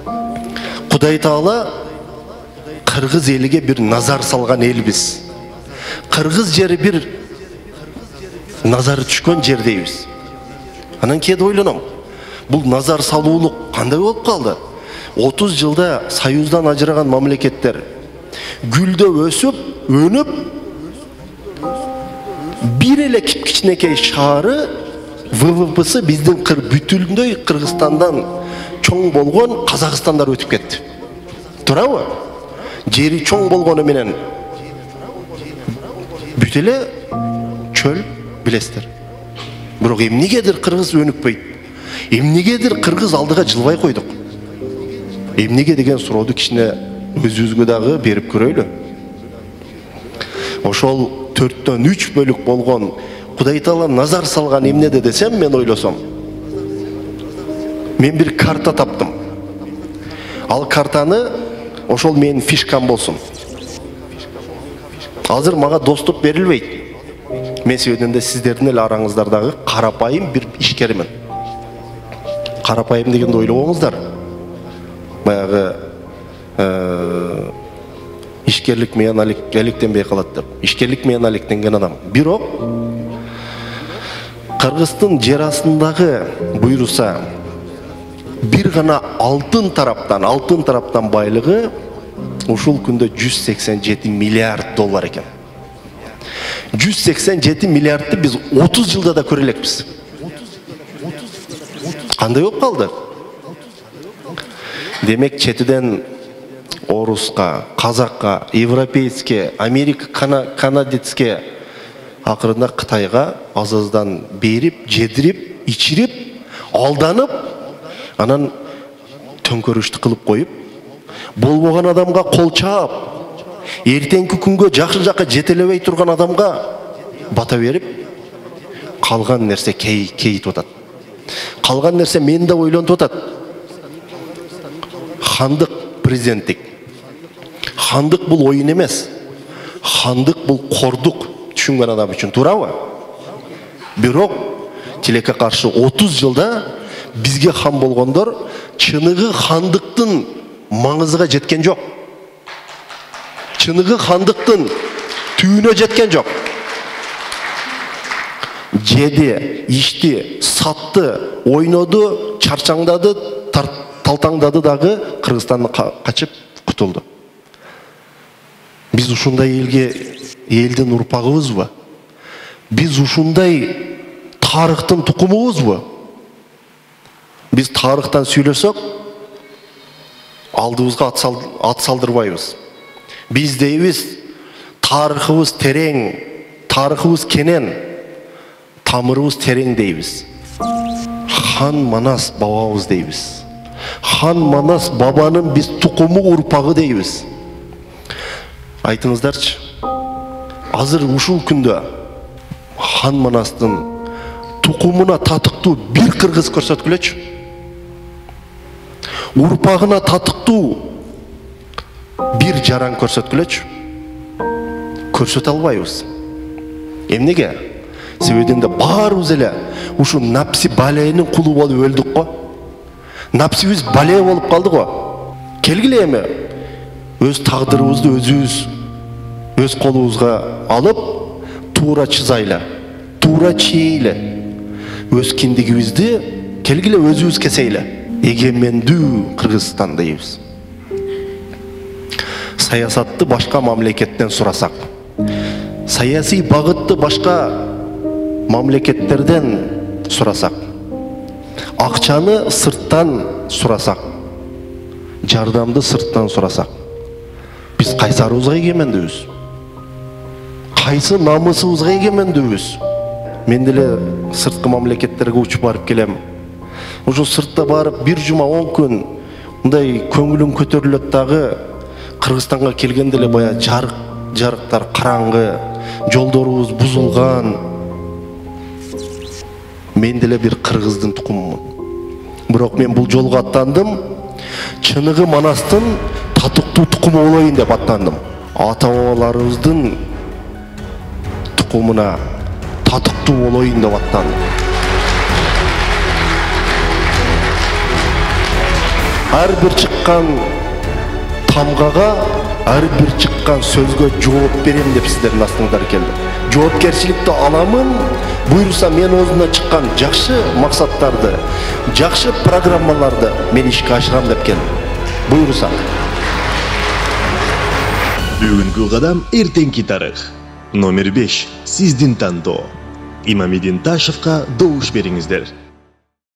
Құдай Таала Қырғыз еліге бір назар салған елбіз. Қырғыз жері бір назары түшкен жердейбіз. Анан кеді ойланам, бұл назар салуулық қандай болып қалды? 30 жылда Союздан ажыраған мамлекеттер гүлді өсіп, өніп, бір еле кичинекей шаары ВВП-сы біздің бүтүлүндөй Қырғызстандан чоң болған Қазақстандар өтіп кетті. Тура ма? Жері чоң болғаны менен бүтеле чөл білесіздер. Бірақ емнегедір Қырғыз өнікпейді. Емнегедір Қырғыз алдыға жылбай қойдық. Емнеге деген сұрауды кішіне өзімізге дағы беріп көрөйлү. Ошол 4-төн 3 бөлік болған Құдай Таала назар салған емнеде десем, мен ойлосам. Мен бір карта таптым. Ал картаны ошол менің фишкам болсын. Азыр маға доступ берилбейт. Мен себебинде сиздердин эле араңыздардағы қарапайым бір ишкеримин. Қарапайым дегенде ойлоңуздар. Баягы ишкерлик менен алектенбей калат деп. Ишкерлик менен алектенген адам. Бирок Кыргыздын жер астындагы буйруса bir гана алтын тараптан байлыгы ушул күндө 187 миллиард доллар экен. 187 миллиардты биз 30 жылда да көрө элекпиз. Кандай болуп калды? Демек четиден оруска, казакка, европейске, америка, канадецке, акырында Кытайга азаздан берип, жедирип, ичирип, алданып, анан төңкөрүштү кылып коюп, болбогон адамга кол чаап, эртеңки күнгө жакшы жакка жетелебей турган адамга бата берип, калган нерсе кейитип атат. Калган нерсе мени да ойлонтуп атат. Хандык президенттик. Хандык бул оюн эмес. Хандык бул кордук түшүнгөн адам үчүн, туурабы? Бирок тилекке каршы 30 жылда бизге хан болгондор чыныгы хандыктын маңызыга жеткен жок. Чыныгы хандыктын түйүнө жеткен жок. Жеди, ичти, сатты, ойноду, чарчаңдады, талтаңдады дагы Кыргызстандан качып кутулду. Биз ушундай элдин урпагыбызбы? Биз ушундай тарыхтын тукумубузбу? Биз тарыхтан сүйлөсөк, алдыбызга ат салдырбайбыз. Биз дейбиз, тарыхыбыз терең, тарыхыбыз кенен, тамырыбыз терең дейбиз. Хан Манас бабабыз дейбиз. Хан Манас бабанын биз тукуму урпагы дейбиз. Айтыңыздарчы, азыр ушул күндө Хан Манастын тукумуна татыктуу бир кыргыз көрсөткүлөчү. Урпагына татыктуу бир жаран көрсөткүлөчү. Көрсөтө албайбыз. Эмнеге? Себебинде баарыбыз эле ушу напси баленин кулу болуп өлдүк го. Напсибиз бале болуп калды го. Келгиле эми өз тагдырыбызды өзүбүз өз колубузга алып, туура чызайлы, туура чийли. Өз киндигибизди келгиле өзүбүз кесейле. Эгемендүү Кыргызстан дейбиз. Саясатты башка мамлекеттен сурасак, саясий багытты башка мамлекеттерден сурасак, акчаны сырттан сурасак, жардамды сырттан сурасак, биз кайсарыбызга эгемендүүбүз? Кайсы намысыбызга эгемендүүбүз? Мен деле сырткы мамлекеттерге учуп барып келем. Ошо сыртта барып бир жума 10 күн мындай көңүлүм көтөрүлөт дагы, Кыргызстанга келгенде эле бая жарыктар караңгы, жолдорубуз бузулган. Мен деле бир кыргыздын тукумумун. Бирок мен бул жолго аттандым, чыныгы Манастын татыктуу тукуму болоюн деп аттандым. Ата-бабаларыбыздын тукумуна татыктуу болоюн деп аттандым. ар бир чыккан тамгага, ар бир чыккан сөзгө жооп берем деп сиздердин астыңдар келдим. Жоопкерчиликти аламын, буйруса мен өзүмдөн чыккан жакшы максаттарды, жакшы программаларды мен ишке ашырам деп келдим. Буйруса. Бүгүнкү кадам эртеңки тарых. Номер 5. Сиздин тандоо. Имамидин Ташевка добуш бериңиздер.